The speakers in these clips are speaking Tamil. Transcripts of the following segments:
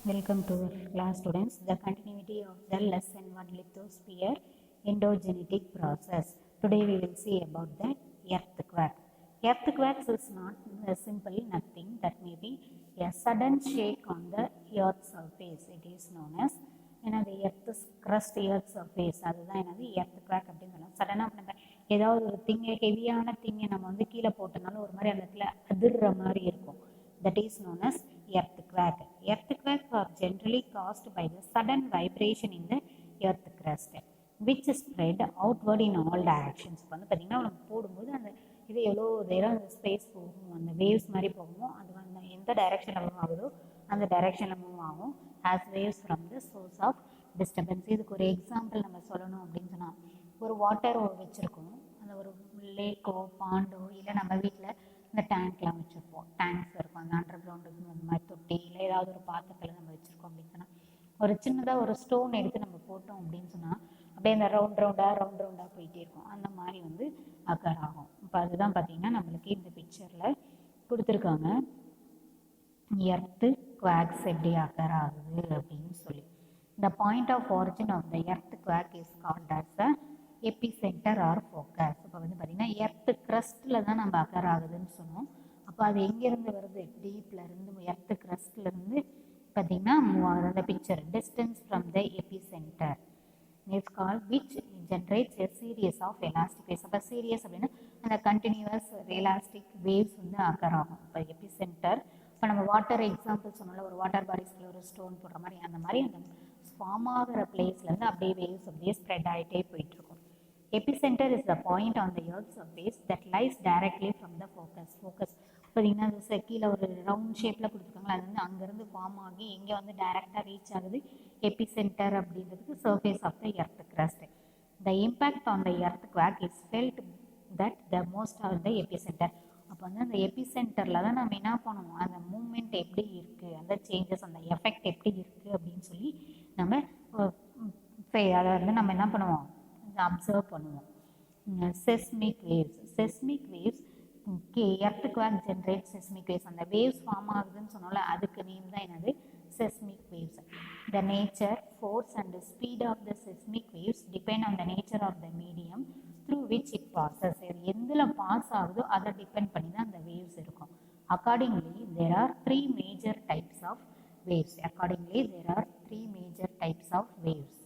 Welcome to class students. The continuity of the lesson 1 lithosphere endogenetic process. Today we will see about the earthquake. Earthquakes is not simple nothing that may be a sudden shake on the earth's surface. It is known as the earth's crust, earth surface. அதுதான் என்னது earthquake அப்படின்னு சொல்லலாம். சடனாக நம்ம ஏதாவது ஒரு ஹெவியான திங்கை நம்ம கீழே போட்டனாலும் ஒரு மாதிரி அந்த இடத்துல அதிர்ற மாதிரி இருக்கும். That is known as earthquake. Earthquakes are generally caused by the sudden vibration in the earth crust, which spread outward in all directions. இப்போ பார்த்தீங்கன்னா நம்ம போடும்போது அந்த இது எவ்வளோ நேரம் அந்த ஸ்பேஸ் போகும், அந்த வேவ்ஸ் மாதிரி போகுமோ அது எந்த டைரெக்ஷனில் மூவ் ஆகுதோ அந்த டைரெக்ஷனில் மூவ் ஆகும் as waves from the source of disturbance. இதுக்கு ஒரு எக்ஸாம்பிள் நம்ம சொல்லணும் அப்படின்னு சொன்னால், ஒரு வாட்டர் வச்சுருக்கோம், அந்த ஒரு லேக்கோ பாண்டோ இல்லை நம்ம வீட்டில் இந்த டேங்க்லாம் வச்சுருப்போம், டேங்க்ஸ் இருக்கும், அந்த அண்டர் கிரவுண்டுக்கு அந்த மாதிரி தொட்டி இல்லை ஏதாவது ஒரு பாத்திரத்தில் நம்ம வச்சுருக்கோம் அப்படின்னு சொன்னால், ஒரு சின்னதாக ஒரு ஸ்டோன் எடுத்து நம்ம போட்டோம் அப்படின்னு சொன்னால் அப்படியே அந்த ரவுண்ட் ரவுண்டாக போயிட்டே இருக்கும். அந்த மாதிரி அக்கர் ஆகும். இப்போ அதுதான் பார்த்தீங்கன்னா நம்மளுக்கு இந்த பிக்சரில் கொடுத்துருக்காங்க, எர்த்து குவாக்ஸ் எப்படி அக்கர் ஆகுது அப்படின்னு சொல்லி. The point of origin of the earthquake is called as the epicenter or focus. இப்போ பார்த்தீங்கன்னா எர்த்து க்ரஸ்ட்டில் தான் நம்ம அக்கர் ஆகுதுன்னு சொன்னோம். அப்போ அது எங்கேருந்து வருது, டீப்லேருந்து எர்த்து க்ரஸ்ட்லேருந்து பார்த்தீங்கன்னா மூவ் ஆகுது. அந்த picture distance from the epicentre it's call which generates a series of elastic waves. அப்போ சீரியஸ் அப்படின்னா அந்த கண்டினியூவஸ் எலாஸ்டிக் வேவ்ஸ் அக்கர் ஆகும். இப்போ எபிசென்டர், இப்போ நம்ம வாட்டர் எக்ஸாம்பிள் சொன்னால ஒரு வாட்டர் பாடிஸ்ல ஒரு ஸ்டோன் போடுற மாதிரி அந்த மாதிரி அந்த ஃபார்ம் ஆகிற பிளேஸ்லேருந்து அப்படியே வேவ்ஸ் அப்படியே ஸ்ப்ரெட் ஆகிட்டே போயிட்டுருக்கும். Epicenter is the point on the earth's surface that lies directly from the focus. பார்த்தீங்கன்னா அது கீழே ஒரு ரவுண்ட் ஷேப்பில் கொடுத்துருக்காங்களா, அது அங்கேருந்து ஃபார்ம் ஆகி எங்கே டைரெக்டாக ரீச் ஆகுது எபிசென்டர் அப்படின்றதுக்கு surface of the earth crust. The impact on the earthquake is felt that the most of the epicenter. அப்போ அந்த எபிசென்டரில் தான் நம்ம என்ன பண்ணுவோம், அந்த மூமெண்ட் எப்படி இருக்குது, அந்த சேஞ்சஸ், அந்த எஃபெக்ட் எப்படி இருக்குது அப்படின்னு சொல்லி நம்ம அதை நம்ம என்ன பண்ணுவோம், அப்சர்வ் பண்ணுவோம். Seismic waves earthquake generate seismic waves. அந்த வேவ்ஸ் ஃபார்ம் ஆகுதுன்னு சொன்னால அதுக்கு நேம் தான் என்னது, seismic waves. The nature, force and speed of the seismic waves depend on the nature of the medium through which it passes. எதில் பாஸ் ஆகுதோ அதை டிபெண்ட் பண்ணி தான் அந்த வேவ்ஸ் இருக்கும். Accordingly there are three major types of waves.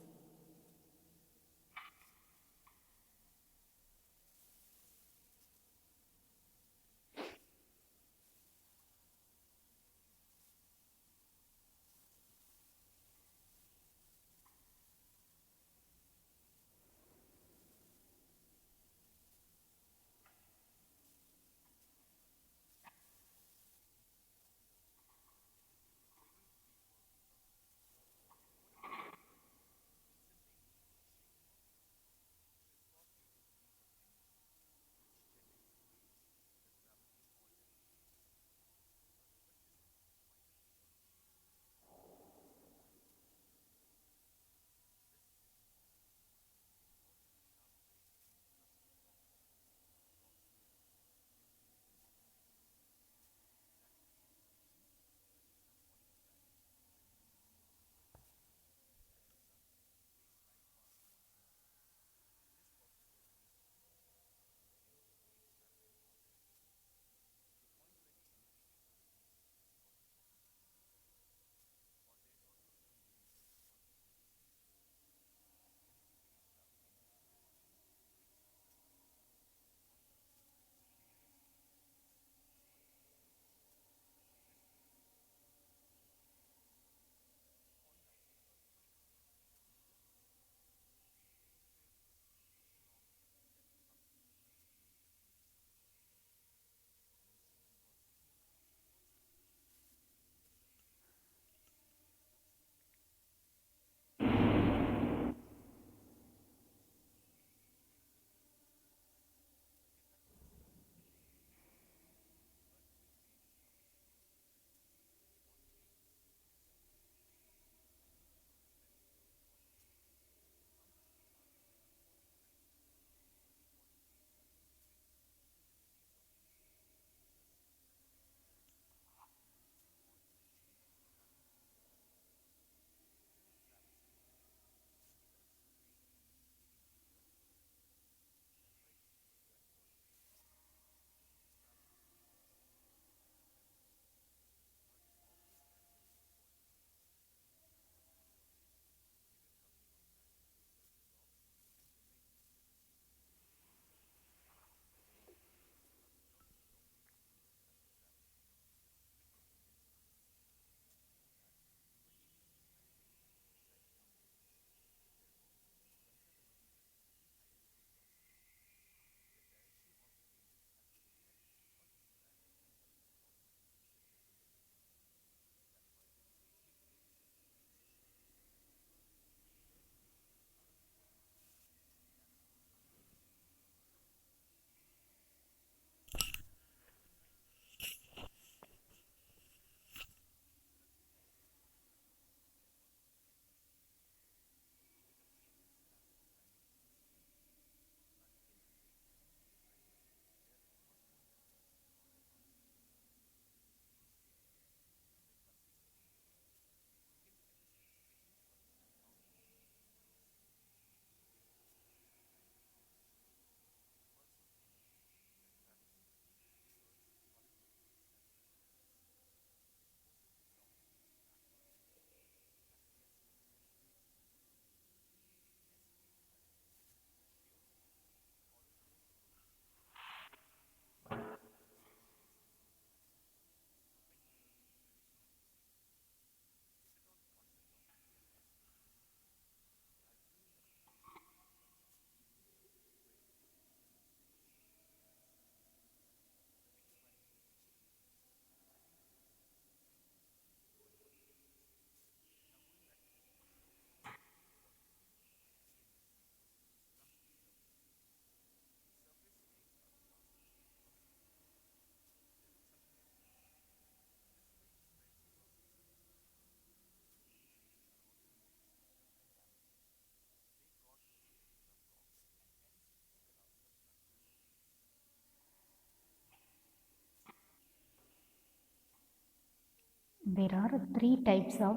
There are three types of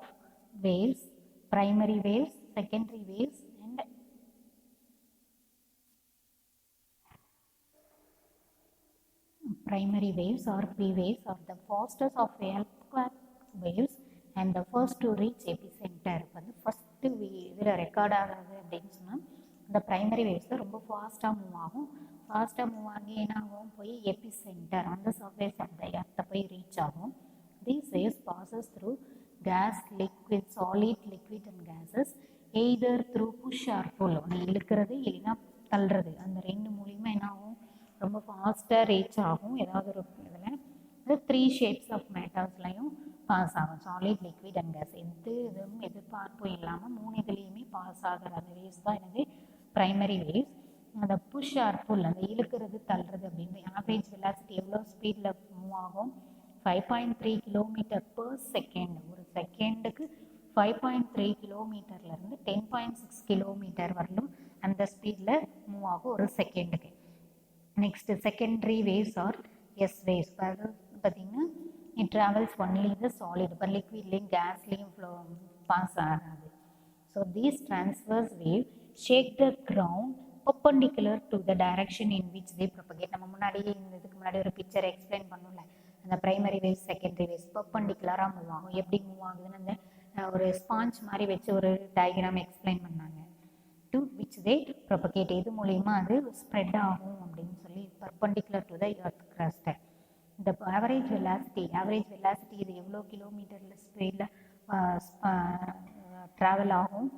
waves: primary waves, secondary waves, and primary waves or P waves are the fastest of earthquake waves and the first to reach epicenter. வந்து ஃபஸ்ட்டு இதில் ரெக்கார்ட் ஆகாது அப்படின்னு சொன்னால் இந்த ப்ரைமரி வேவ்ஸ் ரொம்ப ஃபாஸ்ட்டாக மூவ் ஆகும். ஃபாஸ்ட்டாக மூவ் ஆகி என்ன ஆகும், போய் எபிசென்டர் அந்த சர்ஃபேஸ் ஆஃப் த எர்த்தை போய் ரீச் ஆகும். These waves passes through gas, liquid, solid, liquid and gases either through push or pull. ஒன்று இழுக்கிறது இல்லைன்னா தள்ளுறது, அந்த ரெண்டு மூலியமா என்ன ஆகும், ரொம்ப ஃபாஸ்ட்டாக ரீச் ஆகும். ஏதாவது ஒரு இதில் இது த்ரீ ஷேப்ஸ் ஆஃப் மேட்டர்ஸ்லையும் பாஸ் ஆகும். சாலிட், லிக்விட் அண்ட் கேஸ் இதுவும் எதிர்பார்ப்பும் இல்லாமல் மூணு இதுலேயுமே பாஸ் ஆகிற அந்த வேவ்ஸ் தான் எனக்கு ப்ரைமரி வேவ்ஸ். அந்த புஷ் ஆர் புல், அந்த இழுக்கிறது தள்ளுறது அப்படின்னு ஆவரேஜ் வெலாசிட்டி எவ்வளோ ஸ்பீடில் மூவ் ஆகும், 5.3 கிலோமீட்டர் பர் செகண்ட். ஒரு செகண்டுக்கு 5.3 கிலோமீட்டர்லேருந்து 10.6 கிலோமீட்டர் வரலும் அந்த ஸ்பீடில் மூவ் ஆகும் ஒரு செகண்டுக்கு. Next secondary waves or S waves. பார்த்திங்கன்னா it travels only the solid, இப்போ லிக்விட்லேயும் கேஸ்லேயும் பாஸ் ஆகாது. So these transverse wave shake the ground perpendicular to the direction in which they propagate. நம்ம முன்னாடியே இதுக்கு முன்னாடி ஒரு பிக்சர் எக்ஸ்பிளைன் பண்ணல, அந்த ப்ரைமரி வேவ்ஸ் செகண்டரி வேவ்ஸ் பர்பண்டிகுலராக மூவ் ஆகும். எப்படி மூவ் ஆகுதுன்னு அந்த ஒரு ஸ்பாஞ்ச் மாதிரி வச்சு ஒரு டயக்ராம் எக்ஸ்பிளைன் பண்ணாங்க. டு விச் தே ப்ரொபகேட், இது மூலிமா அது ஸ்ப்ரெட் ஆகும் அப்படின்னு சொல்லி perpendicular to the earth crust. இந்த ஆவரேஜ் வெலாசிட்டி இது எவ்வளோ கிலோமீட்டரில் ஸ்பீடில் ட்ராவல் ஆகும்,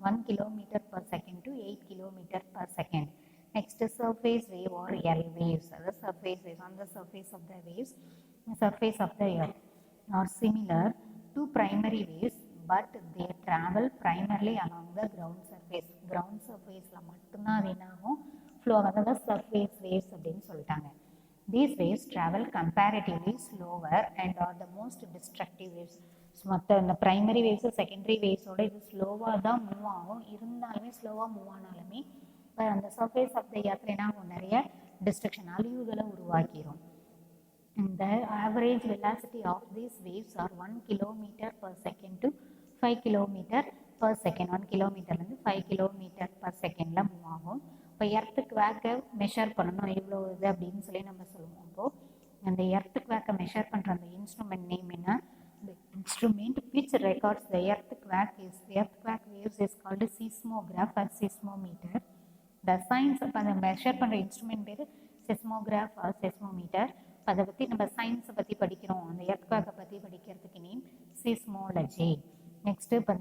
1 kilometer per second to 8 kilometer per second. Next, surface wave or L waves. The surface waves on the surface of the waves, surface of the earth are similar to primary waves, but they travel primarily along the ground surface. Ground surface la மட்டும்தான் அது என்ன ஆகும், flow ஆகாத surface waves அப்படின்னு சொல்லிட்டாங்க. These waves travel comparatively slower and are the most destructive waves. மற்ற இந்த ப்ரைமரி வேவ்ஸு செகண்டரி வேவ்ஸோட இது ஸ்லோவாக தான் மூவ் ஆகும். இருந்தாலுமே ஸ்லோவாக மூவ் ஆனாலுமே அந்த சர்ஃபேஸ் ஆஃப் த எர்த்தில் என்ன ஆகும், நிறைய டிஸ்ட்ரக்ஷன் அழிவுகளை உருவாக்கிடும். இந்த average velocity of these waves are 1 kilometer per second to 5 kilometer per second. 1 kilometerலேருந்து 5 kilometer per secondல மூவ் ஆகும். இப்போ எர்த்து குவாக்கை மெஷர் பண்ணணும் இவ்வளோ இது அப்படின்னு சொல்லி நம்ம சொல்லுவோம். அப்போது அந்த எர்த்து குவாக்கை மெஷர் பண்ணுற அந்த இன்ஸ்ட்ருமெண்ட் நேம் என்ன, the instrument which records the earthquake waves is called seismograph or seismometer. The science அப்போ அந்த மெஷர் பண்ணுற இன்ஸ்ட்ருமெண்ட் பேர் செஸ்மோகிராஃப் ஆர் செஸ்மோமீட்டர். அதை பற்றி நம்ம சயின்ஸை பற்றி படிக்கிறோம், அந்த எர்த்குவேக்கை பற்றி படிக்கிறதுக்கு நேம் சீஸ்மோலஜி. நெக்ஸ்ட்டு இப்போ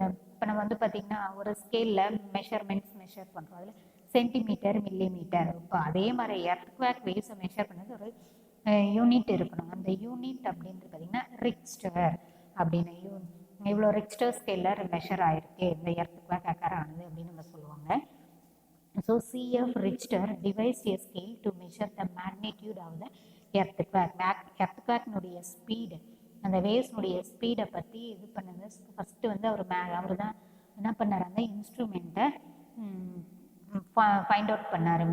நம்ம வந்து பார்த்திங்கன்னா ஒரு ஸ்கேலில் மெஷர் பண்ணுறோம், அதில் சென்டிமீட்டர், மில்லிமீட்டர். இப்போ அதே மாதிரி எர்த்குவேக் வேவ்ஸை மெஷர் பண்ணது ஒரு யூனிட் இருக்கணும். அந்த யூனிட் அப்படின்றது பார்த்திங்கன்னா ரிக்ஸ்டர் அப்படின்னு, இவ்வளோ ரிக்ஸ்டர் ஸ்கேலில் மெஷர் ஆகிருக்கு இந்த எர்த்குவேக் அக்கர் ஆனது அப்படின்னு நம்ம சொல்லுவாங்க. So CF Richter devised a scale to measure the magnitude of the earthquake. எர்த்குவேக்னுடைய ஸ்பீடு, அந்த வேவ்ஸ்னுடைய ஸ்பீடை பற்றி இது பண்ணது ஃபஸ்ட்டு வந்து அவர் தான் என்ன பண்ணார், அந்த இன்ஸ்ட்ருமெண்ட்டை ஃபைண்ட் அவுட் பண்ணார்,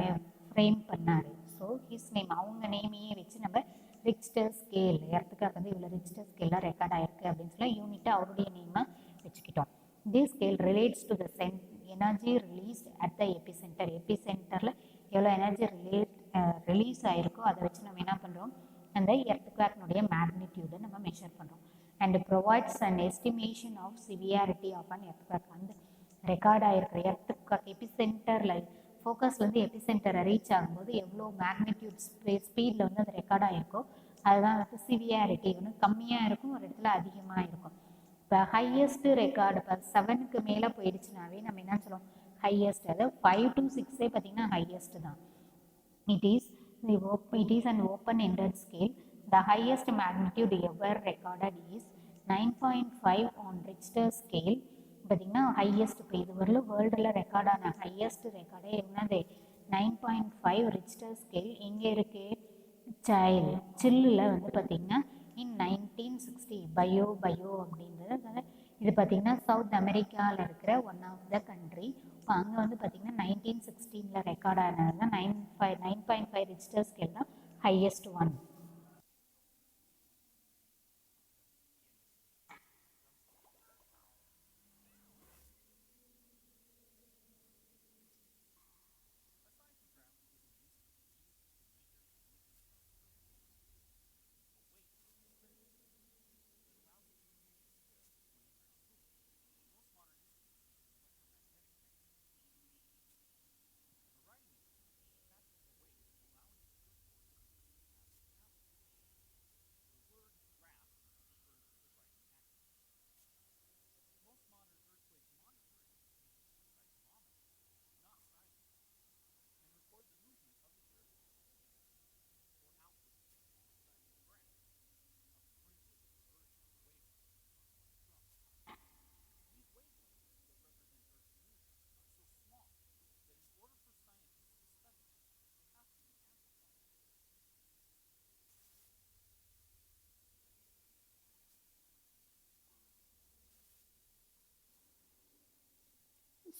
ஃப்ரேம் பண்ணார். ஸோ ஹிஸ் நேம், அவங்க நேமையே வச்சு நம்ம ரிக்ஸ்டர் ஸ்கேல், எர்த்குவேக் வந்து இவ்வளோ ரிக்ஸ்டர் ஸ்கேலில் ரெக்கார்ட் ஆகிருக்கு அப்படின்னு சொல்லி யூனிட்டை அவருடைய நேமாக வச்சுக்கிட்டோம். This scale relates to the energy released at the epicenter. எபிசென்டரில் எவ்வளோ எனர்ஜி ரிலீஸ் ஆகிருக்கோ அதை வச்சு நம்ம என்ன பண்ணுறோம், அந்த எர்த்குவேக்னுடைய மேக்னிடியூடை நம்ம மெஷர் பண்ணுறோம். And provides an estimation of severity of an earthquake. அந்த ரெக்கார்ட் ஆகிருக்கிற எர்த்குவேக் எபிசென்டரில் ஃபோக்கஸ்லேருந்து எபிசென்டரை ரீச் ஆகும்போது எவ்வளோ மேக்னிடியூட் ஸ்பீடில் வந்து அது ரெக்கார்ட் ஆகிருக்கோ அதுதான் வந்து சிவியாரிட்டி. ஒன்று கம்மியாக இருக்கும், ஒரு இடத்துல அதிகமாக இருக்கும். இப்போ ஹையஸ்ட்டு ரெக்கார்டு இப்போ 7க்கு மேலே போயிடுச்சுனாவே நம்ம என்ன சொல்லுவோம், ஹையஸ்ட். அதாவது 5 to 6 பார்த்திங்கன்னா ஹையஸ்ட் தான். It is an open-ended scale. The highest magnitude ever recorded is 9.5 on Richter scale. பார்த்திங்கன்னா ஹையஸ்ட் இப்போ இது வரலும் வேர்ல்டில் ரெக்கார்டான ஹையஸ்ட் ரெக்கார்டே என்னது 9.5 ரிக்டர் ஸ்கேல். எங்கே இருக்குது, சில்லில் வந்து பார்த்திங்கன்னா இன் 1960 பயோ அப்படின்றது. இது பார்த்திங்கன்னா சவுத் அமெரிக்காவில் இருக்கிற ஒன் ஆஃப் த கண்ட்ரி. இப்போ அங்கே வந்து பார்த்திங்கன்னா 1916 ரெக்கார்ட் ஆனது தான் 9.5 ரிக்டர் ஸ்கேல் தான் highest one.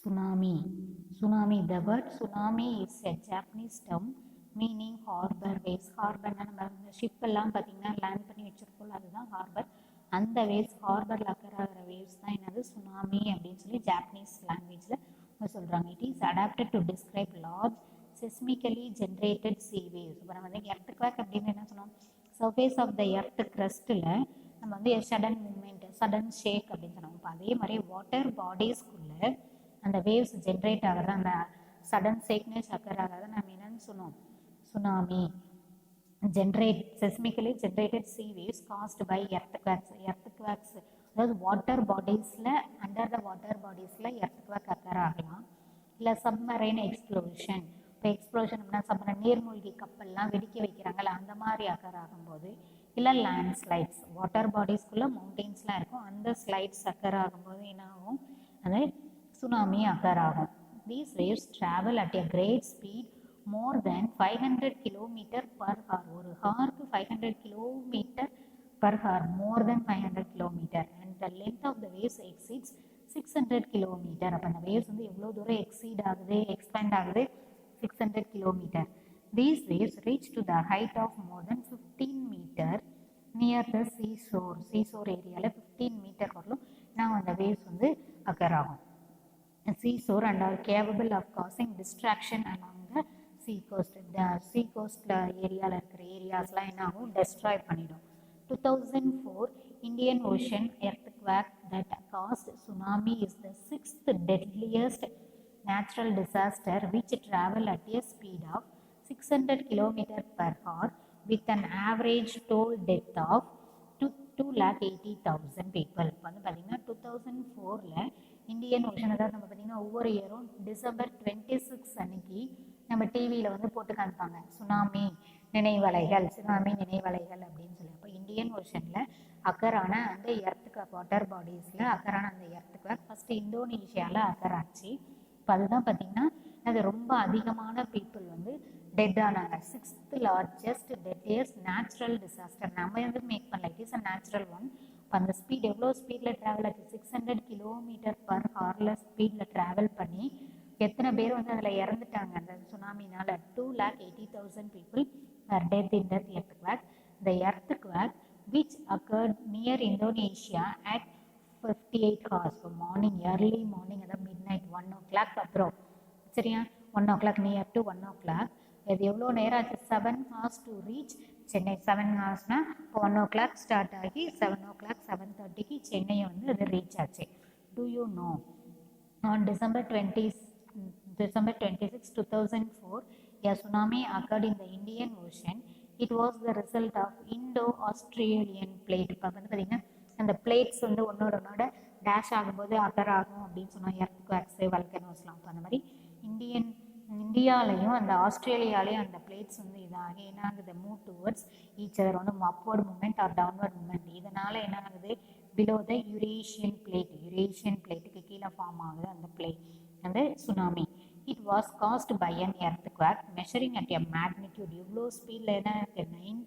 Tsunami. Tsunami. The word tsunami is a Japanese term meaning harbor waves. Harbor நம்ம ஷிப் எல்லாம் பார்த்தீங்கன்னா லேண்ட் பண்ணி வச்சிருக்கோம், அதுதான் ஹார்பர். அந்த வேவ்ஸ் ஹார்பரில் அக்கர் ஆகிற வேவ்ஸ் தான் என்னது சுனாமி அப்படின்னு சொல்லி ஜாப்பனீஸ் லாங்குவேஜில் சொல்கிறாங்க. It is adapted to describe large seismically generated sea waves. இப்போ நம்ம வந்து எர்த்குவேக் அப்படின்னு என்ன சொன்னோம், சர்ஃபேஸ் ஆஃப் த எர்த் கிரஸ்ட்டில் நம்ம வந்து சடன் மூமெண்ட், சடன் ஷேக் அப்படின்னு சொன்னோம். இப்போ அதே மாதிரி வாட்டர் பாடிஸ்குள்ளே அந்த வேவ்ஸ் ஜென்ரேட் ஆகிறத, அந்த சடன் ஷேக்னஸ் அக்கர் ஆகிறத நம்ம என்னன்னு சொன்னோம், tsunami. Seismically generated sea waves caused by earthquakes. அதாவது வாட்டர் பாடிஸில், அண்டர் த வாட்டர் பாடிஸில் எர்த்குவேக் அக்கர் ஆகலாம். இல்லை சப்மரைன் எக்ஸ்ப்ளோஷன். இப்போ எக்ஸ்ப்ளோஷன் அப்படின்னா சப்மரைன் நீர்மூழ்கி கப்பல்லாம் வெடிக்க வைக்கிறாங்கல்ல, அந்த மாதிரி அக்கர் ஆகும்போது. இல்லை லேண்ட் ஸ்லைட்ஸ், வாட்டர் பாடிஸ்குள்ளே மவுண்டெயின்ஸ்லாம் இருக்கும், அந்த ஸ்லைட்ஸ் அக்கர் ஆகும்போது என்ன ஆகும், அது சுனாமி அக்கர் ஆகும். These waves travel at a great speed more than 500 km per hour. ஒரு ஹாருக்கு 500 km per hour, more than 500 km, and the length of the waves exceeds 600 km. அப்போ அந்த waves வந்து எவ்வளோ தூரம் எக்ஸீட் ஆகுது, எக்ஸ்பேண்ட் ஆகுது, 600 km. These waves reach to the height of more than 15 meter near the seashore. seashore ஏரியாவில் 15 மீட்டர் வரலும் நான் அந்த waves வந்து அக்கர் ஆகும். seashore and are capable of causing distraction along the sea coast. The sea coast ஏரியாவில் இருக்கிற ஏரியாஸ்லாம் என்ன ஆகும், டெஸ்ட்ராய் பண்ணிடும். 2004 Indian Ocean earthquake that caused tsunami is the 6th deadliest natural disaster which travel at a speed of 600 km per hour with an average toll death of 280,000 people. இப்போ வந்து பார்த்தீங்கன்னா 2004 இந்தியன் ஓஷன், அதாவது நம்ம பார்த்தீங்கன்னா ஒவ்வொரு இயரும் December 26 அன்னைக்கு நம்ம டிவியில் வந்து போட்டு காமிப்பாங்க சுனாமி நினைவலைகள், சுனாமி நினைவலைகள் அப்படின்னு சொல்லி. அப்போ இந்தியன் ஓஷனில் அக்கரான அந்த எர்த்குவேக், வாட்டர் பாடிஸில் அக்கரான அந்த எர்த்குவேக் ஃபஸ்ட்டு இந்தோனேஷியாவில் அக்கர் ஆச்சு. இப்போ அதுதான் பார்த்தீங்கன்னா அது ரொம்ப அதிகமான பீப்புள் வந்து டெட் ஆனாங்க. 6th largest deadliest natural disaster. நம்ம வந்து மேக் பண்ணல, it is a natural one. இப்போ அந்த ஸ்பீட் எவ்வளோ ஸ்பீடில் ட்ராவல் ஆச்சு, 600 km per hour ஸ்பீடில் ட்ராவல் பண்ணி எத்தனை பேர் வந்து அதில் இறந்துட்டாங்க அந்த சுனாமினால், 280,000 people are dead in that earthquake. The earthquake which occurred near Indonesia at 58 hours. இப்போ மார்னிங், early morning, அதாவது midnight 1 o'clock அப்புறம், சரியா, 1 o'clock, நியர் டு 1 o'clock. இது எவ்வளோ நேரம் ஆச்சு, 7 hours to reach சென்னை. 7 ஹவர்ஸ்னா இப்போ 1 o'clock ஸ்டார்ட் ஆகி 7 o'clock 7:30க்கு சென்னையை வந்து அது ரீச் ஆச்சு. Do you know, on December 26, 2004, a tsunami occurred in the Indian Ocean. It was the result of Indo-Australian plate. இப்போ வந்து பார்த்தீங்கன்னா அந்த பிளேட்ஸ் வந்து ஒன்னோட டேஷ் ஆகும்போது அக்கர் ஆகும் அப்படின்னு சொன்னோம், எர்த்குவேக்ஸ், வல்கனோஸ்லாம். இப்போ அந்த மாதிரி இந்தியாலையும் அந்த ஆஸ்திரேலியாலையும் அந்த பிளேட்ஸ் வந்து இதாகி என்ன ஆகுது, மூவ் டுவர்ட்ஸ் ஈச் அதர், வந்து upward movement or downward movement. இதனால் என்ன ஆகுது, பிலோ த யூரேஷியன் பிளேட்டுக்கு கீழே ஃபார்ம் ஆகுது அந்த பிளேட், அந்த tsunami. It was caused by an earthquake measuring at a magnitude. எவ்வளோ ஸ்பீடில் என்ன இருக்குது, 9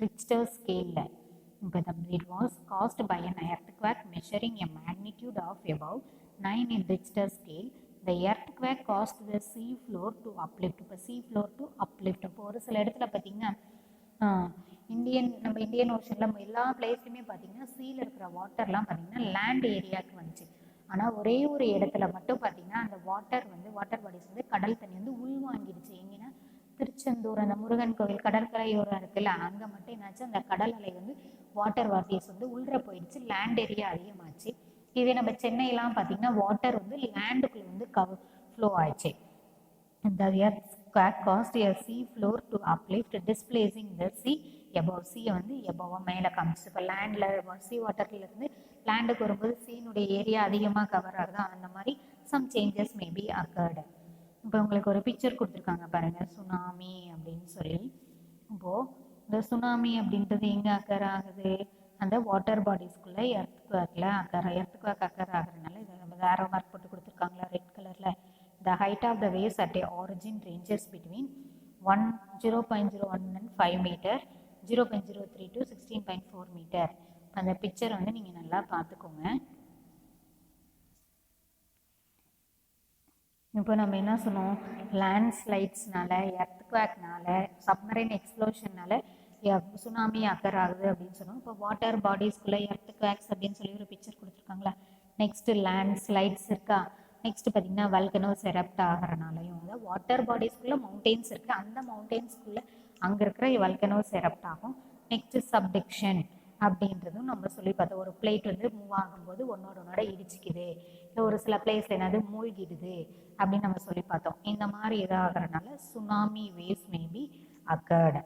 Richter ஸ்கேலில். இப்போ it was caused by an earthquake measuring a magnitude of above 9 in Richter scale. The earthquake caused the sea floor to uplift. இப்போ sea floor to uplift. இப்போ ஒரு சில இடத்துல பார்த்தீங்கன்னா நம்ம இந்தியன் ஓஷனில் எல்லா பிளேஸ்லையுமே பார்த்தீங்கன்னா சீல இருக்கிற வாட்டர்லாம் பார்த்தீங்கன்னா லேண்ட் ஏரியாவுக்கு வந்துச்சு. ஆனால் ஒரே ஒரு இடத்துல மட்டும் பார்த்தீங்கன்னா அந்த வாட்டர் பாடிஸ் வந்து கடல் தண்ணி வந்து உள்வாங்கிடுச்சு. எங்கன்னா திருச்செந்தூர் அந்த முருகன் கோவில் கடற்கரையோரம் இருக்குல்ல, அங்கே மட்டும் என்னாச்சு, அந்த கடல் அலை வந்து வாட்டர் பாடிஸ் வந்து உள்ற போயிடுச்சு, லேண்ட் ஏரியா அதிகமாச்சு. இதே நம்ம சென்னையெல்லாம் பார்த்தீங்கன்னா வாட்டர் வந்து லேண்டுக்குள்ளே வந்து ஃப்ளோ ஆயிடுச்சு. The earthquake caused a sea floor to uplift, displacing the sea above. சீயை வந்து எபோவாக மேலே காமிச்சு. இப்போ லேண்டில் சி வாட்டர்லேருந்து லேண்டுக்கு வரும்போது சீனுடைய ஏரியா அதிகமாக கவர் ஆகுதா, அந்த மாதிரி சம் சேஞ்சஸ் மேபி அக்கர்டு. இப்போ உங்களுக்கு ஒரு பிக்சர் கொடுத்துருக்காங்க பாருங்கள், சுனாமி அப்படின்னு சொல்லி. இப்போது இந்த சுனாமி அப்படின்றது எங்கே அக்கர் ஆகுது, அந்த வாட்டர் பாடிஸ்குள்ளே எர்த்குவேக் அக்கர் ஆகுறதுனால இதை நம்ம ஆரோ மார்க் போட்டு கொடுத்துருக்காங்களா ரெட் கலரில். The height of the waves at a origin ranges between 0.01 and 5 meter, 0.03 to 16.4 meter. அந்த பிக்சர் வந்து நீங்கள் நல்லா பார்த்துக்கோங்க. இப்போ நம்ம என்ன சொன்னோம், லேண்ட்ஸ்லைட்ஸ்னால, எர்த்குவேக்னால, சப்மரைன் எக்ஸ்ப்ளோஷன்னால சுனாமி அக்கர் ஆகுது அப்படின்னு சொன்னோம். இப்போ வாட்டர் பாடிஸ்குள்ளே எர்த்குவேக்ஸ் அப்படின்னு சொல்லி ஒரு பிக்சர் கொடுத்துருக்காங்களா. நெக்ஸ்ட்டு லேண்ட்ஸ்லைட்ஸ் இருக்கா. நெக்ஸ்ட் பார்த்தீங்கன்னா வல்கனோஸ் எரப்ட் ஆகிறனாலையும், அதாவது வாட்டர் பாடிஸ்குள்ளே மவுண்டெயின்ஸ் இருக்குது, அந்த மவுண்டெயின்ஸ்குள்ளே அங்கே இருக்கிற வல்கனோஸ் எரப்ட் ஆகும். நெக்ஸ்ட்டு சப்டக்ஷன் அப்படின்றதும் நம்ம சொல்லி பார்த்தோம். ஒரு பிளேட் வந்து மூவ் ஆகும்போது ஒன்னோட இடிச்சிக்குது, இல்லை ஒரு சில பிளேஸ்ல என்னது மூழ்கிடுது அப்படின்னு நம்ம சொல்லி பார்த்தோம். இந்த மாதிரி இதாகிறனால tsunami waves may be occurred.